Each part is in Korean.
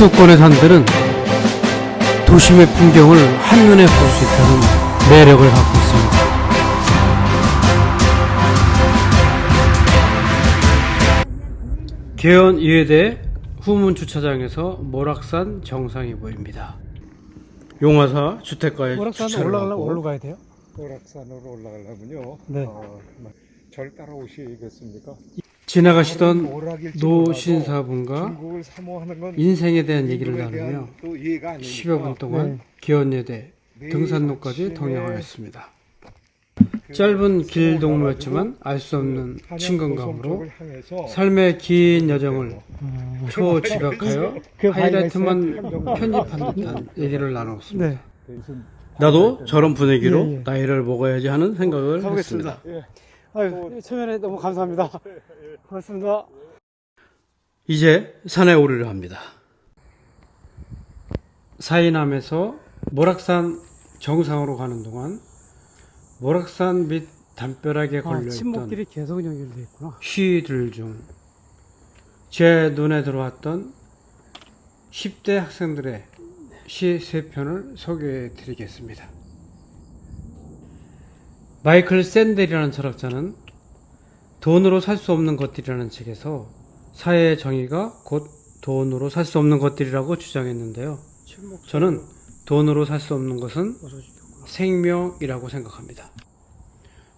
수도권의 산들은 도심의 풍경을 한눈에 볼 수 있다는 매력을 갖고 있습니다. 개연 이회대 후문 주차장에서 모락산 정상이 보입니다. 용화사 주택가에 모락산 주차를 하고 올라가야 가야 돼요? 모락산으로 올라가려면요. 네. 절 따라오시겠습니까? 지나가시던 오락일지 노신사분과 중국을 사모하는 건 인생에 대한 얘기를 중국에 대한 나누며 또 이해가 아니니까 10여 분 동안 네. 기원예대 등산로까지 동행하였습니다. 짧은 길 동무였지만 알 수 없는 친근감으로 삶의 긴 여정을 초지각하여 하이라이트만 편집한 듯한 얘기를 나눴습니다. 네. 나도 저런 분위기로 예, 예. 나이를 먹어야지 하는 생각을 가보겠습니다. 했습니다. 아유, 초면에 너무 감사합니다. 고맙습니다. 이제 산에 오르려 합니다. 사이남에서 모락산 정상으로 가는 동안 모락산 밑 담벼락에 걸려있던 침묵길이 계속 연결되어 있구나. 시들 중 제 눈에 들어왔던 10대 학생들의 시 3편을 소개해 드리겠습니다. 마이클 샌델이라는 철학자는 돈으로 살 수 없는 것들이라는 책에서 사회의 정의가 곧 돈으로 살 수 없는 것들이라고 주장했는데요. 저는 돈으로 살 수 없는 것은 생명이라고 생각합니다.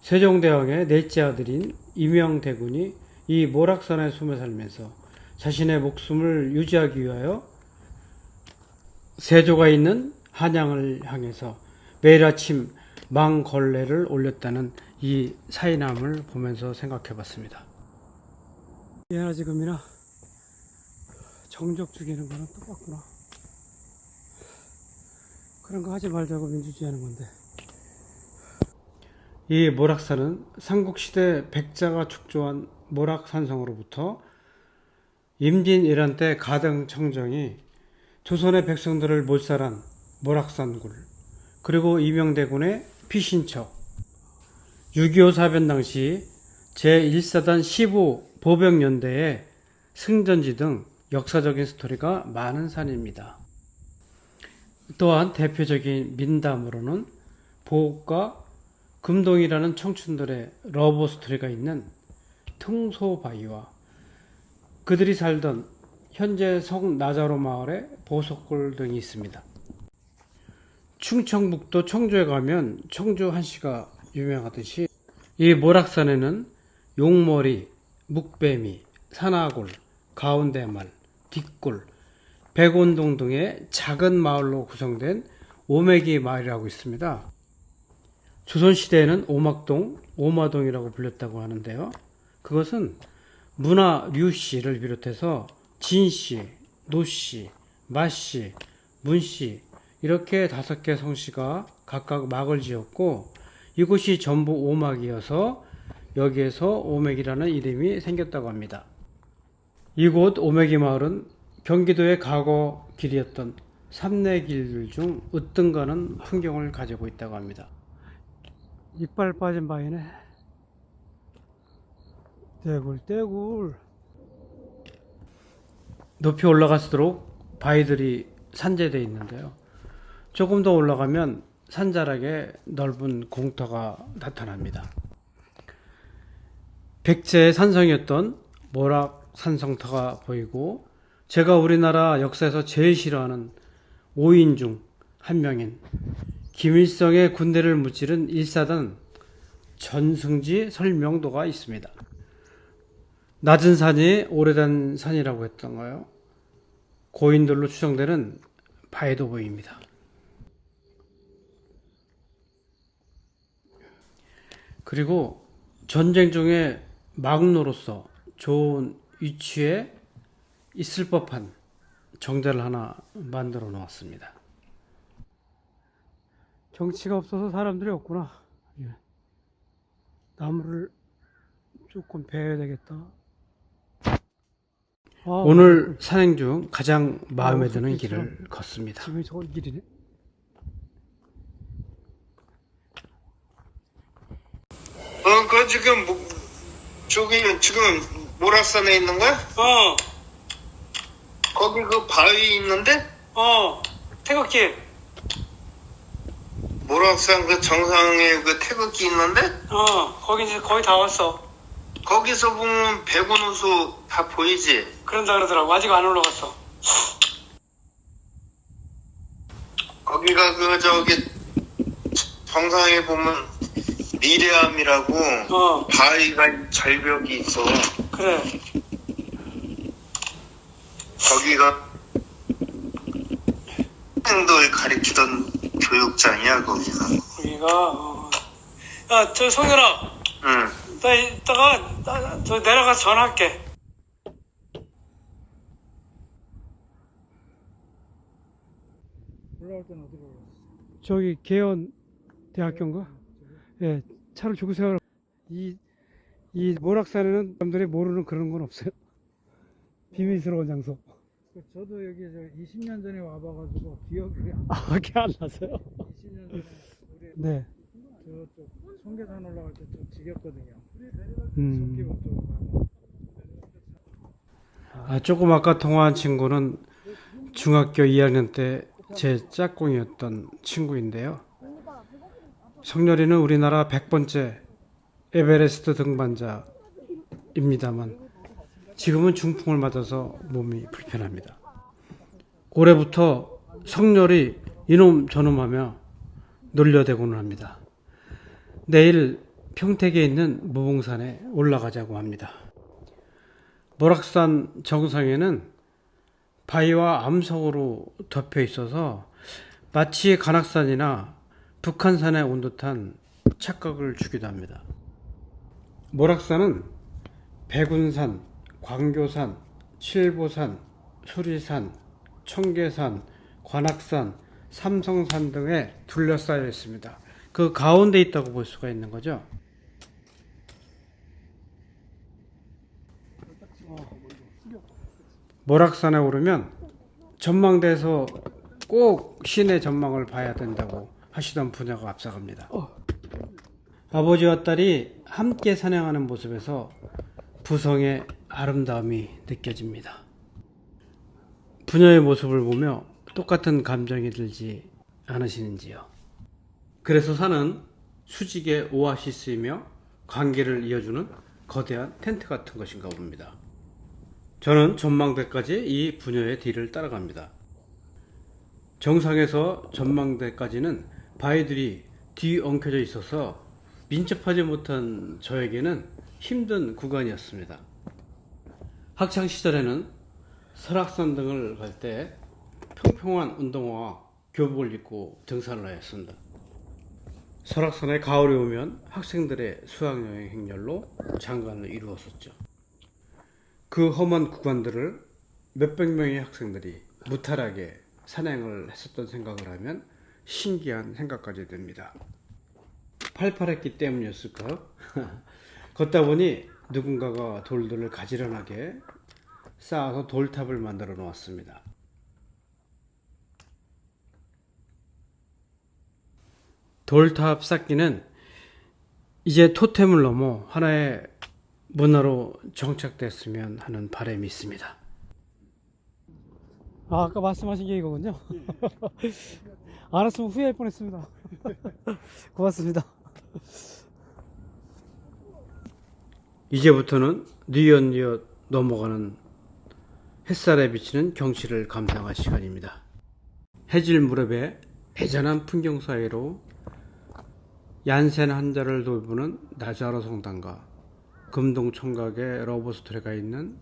세종대왕의 넷째 아들인 임영대군이 이 모락산의 숨에 살면서 자신의 목숨을 유지하기 위하여 세조가 있는 한양을 향해서 매일 아침 망걸레를 올렸다는 이 사이남을 보면서 생각해 봤습니다. 예나 지금이나 정적 죽이는 거는 똑같구나. 그런 거 하지 말자고 민주주의 하는 건데. 이 모락산은 삼국시대 백자가 축조한 모락산성으로부터 임진왜란 때 가등 청정이 조선의 백성들을 몰살한 모락산굴, 그리고 이명대군의 피신처, 6.25 사변 당시 제1사단 15 보병연대의 승전지 등 역사적인 스토리가 많은 산입니다. 또한 대표적인 민담으로는 보옥과 금동이라는 청춘들의 러브 스토리가 있는 통소바위와 그들이 살던 현재 성나자로 마을의 보석골 등이 있습니다. 충청북도 청주에 가면 청주 한시가 유명하듯이 이 모락산에는 용머리, 묵뱀이, 산하골, 가운데말, 뒷골, 백운동 등의 작은 마을로 구성된 오매기 마을이라고 있습니다. 조선시대에는 오막동, 오마동이라고 불렸다고 하는데요. 그것은 문화 류씨를 비롯해서 진씨, 노씨, 마씨, 문씨 이렇게 5개 성씨가 각각 막을 지었고 이곳이 전부 오막이어서 여기에서 오맥이라는 이름이 생겼다고 합니다. 이곳 오매기 마을은 경기도의 과거 길이었던 삼내길 중 으뜸가는 풍경을 가지고 있다고 합니다. 이빨 빠진 바위네. 떼굴떼굴. 높이 올라갈수록 바위들이 산재되어 있는데요. 조금 더 올라가면 산자락에 넓은 공터가 나타납니다. 백제의 산성이었던 모락산성터가 보이고 제가 우리나라 역사에서 제일 싫어하는 5인 중 한 명인 김일성의 군대를 무찌른 1사단 전승지 설명도가 있습니다. 낮은 산이 오래된 산이라고 했던 거예요. 고인돌로 추정되는 바위도 보입니다. 그리고 전쟁 중에 막로로서 좋은 위치에 있을 법한 정자를 하나 만들어 놓았습니다. 정치가 없어서 사람들이 없구나. 예. 나무를 조금 베어야 되겠다. 오늘 산행 중 가장 마음에 드는 길을 걷습니다. 지금 저 길이네. 그 지금 저기 지금 모락산에 있는 거야? 거기 그 바위 있는데? 태극기. 모락산 그 정상에 그 태극기 있는데? 거기 이제 거의 다 왔어. 거기서 보면 백운호수 다 보이지? 그런다 그러더라고. 아직 안 올라갔어. 거기가 그 저기 정상에 보면 미래암이라고 바위가 절벽이 있어. 그래. 거기가 학생들 가르치던 교육장이야 거기가. 야, 저 송현아. 응. 나 이따가 저 내려가서 전화할게. 올라올 때는 어디로 올라왔어? 저기 개연 대학교인가? 예, 차를 주고 세워. 이 모락산에는 사람들이 모르는 그런 건 없어요. 비밀스러운 장소. 저도 여기 20년 전에 와봐가지고 기억이 기억 안 나세요? 20년 전에 우리 네. 저쪽 청계산 올라갈 때 좀 지겹거든요. 음. 속기본 쪽으로 가고. 조금 아까 통화한 친구는 중학교 2학년 때 제 짝꿍이었던 친구인데요. 성렬이는 우리나라 100번째 에베레스트 등반자입니다만 지금은 중풍을 맞아서 몸이 불편합니다. 올해부터 성렬이 이놈 저놈 하며 놀려대고는 합니다. 내일 평택에 있는 무봉산에 올라가자고 합니다. 모락산 정상에는 바위와 암석으로 덮여 있어서 마치 관악산이나 북한산에 온 듯한 착각을 주기도 합니다. 모락산은 백운산, 광교산, 칠보산, 수리산, 청계산, 관악산, 삼성산 등에 둘러싸여 있습니다. 그 가운데 있다고 볼 수가 있는 거죠. 모락산에 오르면 전망대에서 꼭 시내 전망을 봐야 된다고 하시던 부녀가 앞서갑니다. 아버지와 딸이 함께 산행하는 모습에서 부성의 아름다움이 느껴집니다. 부녀의 모습을 보며 똑같은 감정이 들지 않으시는지요? 그래서 산은 수직의 오아시스이며 관계를 이어주는 거대한 텐트 같은 것인가 봅니다. 저는 전망대까지 이 부녀의 뒤를 따라갑니다. 정상에서 전망대까지는 바위들이 뒤엉켜져 있어서 민첩하지 못한 저에게는 힘든 구간이었습니다. 학창시절에는 설악산 등을 갈 때 평평한 운동화와 교복을 입고 등산을 하였습니다. 설악산에 가을이 오면 학생들의 수학여행 행렬로 장관을 이루었었죠. 그 험한 구간들을 몇백 명의 학생들이 무탈하게 산행을 했었던 생각을 하면 신기한 생각까지 듭니다. 팔팔했기 때문이었을까요? 걷다 보니 누군가가 돌들을 가지런하게 쌓아서 돌탑을 만들어 놓았습니다. 돌탑 쌓기는 이제 토템을 넘어 하나의 문화로 정착됐으면 하는 바람이 있습니다. 아까 말씀하신 게 이거군요. 알았으면 후회할 뻔했습니다. 고맙습니다. 이제부터는 뉘엿뉘엿 넘어가는 햇살에 비치는 경치를 감상할 시간입니다. 해질 무렵에 애잔한 풍경 사이로 얀센 환자를 돌보는 나자로 성당과 금동 청각의 러브스토리가 있는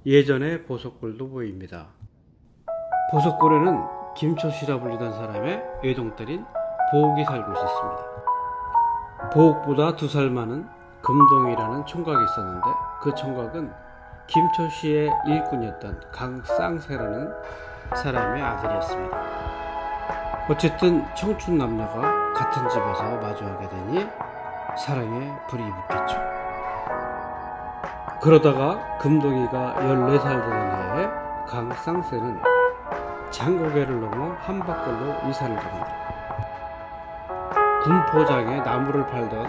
예전의 보석골도 보입니다. 보석골에는 김초시라 불리던 사람의 외동딸인 보옥이 살고 있었습니다. 보옥보다 2살 많은 금동이라는 총각이 있었는데 그 총각은 김초시의 일꾼이었던 강쌍세라는 사람의 아들이었습니다. 어쨌든 청춘 남녀가 같은 집에서 마주하게 되니 사랑에 불이 붙겠죠. 그러다가 금동이가 14살 되는 해에 강쌍세는 장고개를 넘어 한박걸로 이사를 갑니다. 군포장에 나무를 팔던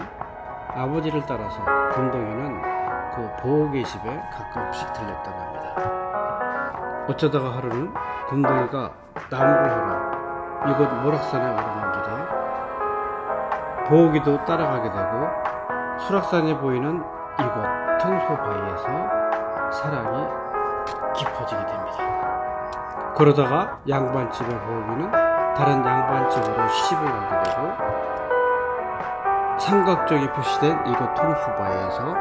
아버지를 따라서 금동이는 그 보옥의 집에 가끔씩 들렸다고 합니다. 어쩌다가 하루는 금동이가 나무를 하러 이곳 모락산에 오르는 길에 보호기도 따라가게 되고 수락산이 보이는 이곳 청소바위에서 사랑이 깊어지게 됩니다. 그러다가 양반집의 보호기는 다른 양반집으로 시집을 가게 되고 삼각적이 표시된 이곳 통수바위에서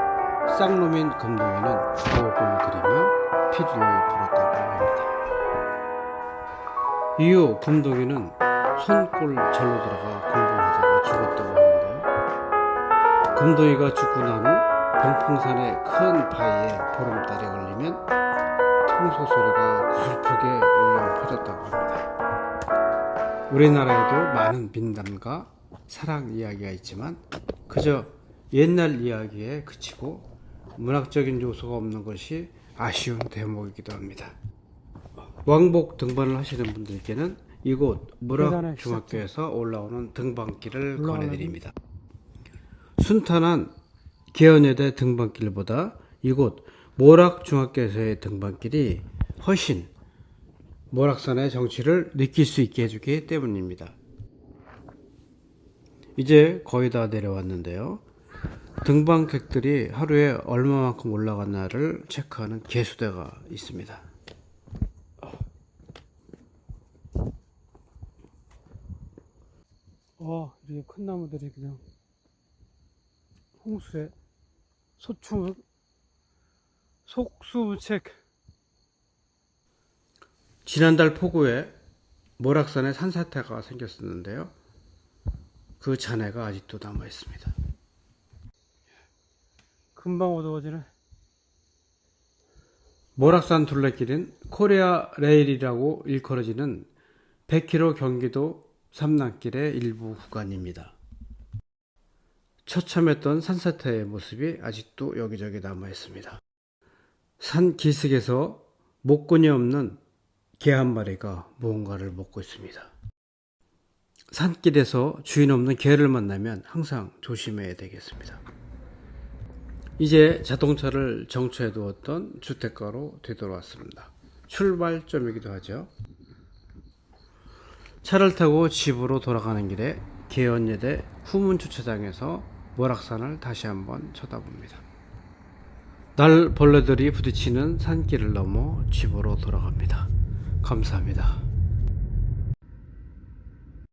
쌍놈인 금동이는 보호를 그리며 피리를 불었다고 합니다. 이후 금동이는 손골 절로 들어가 공부를 하다가 죽었다고 하는데요. 금동이가 죽고 난 후 병풍산의 큰 바위에 보름달이 걸리면 청소 소리가 구슬프게 울려 퍼졌다고 합니다. 우리나라에도 많은 민담과 사랑 이야기가 있지만 그저 옛날 이야기에 그치고 문학적인 요소가 없는 것이 아쉬운 대목이기도 합니다. 왕복 등반을 하시는 분들께는 이곳 무락중학교에서 올라오는 등반길을 권해드립니다. 순탄한 계연여대 등반길보다 이곳 모락중학교에서의 등반길이 훨씬 모락산의 정취를 느낄 수 있게 해주기 때문입니다. 이제 거의 다 내려왔는데요. 등반객들이 하루에 얼마만큼 올라갔나를 체크하는 계수대가 있습니다. 이렇게 큰 나무들이 그냥 홍수에 속수무책. 지난달 폭우에 모락산에 산사태가 생겼었는데요. 그 잔해가 아직도 남아 있습니다. 금방 어두워지네. 모락산 둘레길은 코리아 레일이라고 일컬어지는 100km 경기도 삼랑길의 일부 구간입니다. 처참했던 산사태의 모습이 아직도 여기저기 남아 있습니다. 산 기슭에서 목근이 없는 개 한 마리가 무언가를 먹고 있습니다. 산길에서 주인 없는 개를 만나면 항상 조심해야 되겠습니다. 이제 자동차를 정차해 두었던 주택가로 되돌아왔습니다. 출발점이기도 하죠. 차를 타고 집으로 돌아가는 길에 계연여대 후문주차장에서 모락산을 다시 한번 쳐다봅니다. 날벌레들이 부딪히는 산길을 넘어 집으로 돌아갑니다. 감사합니다.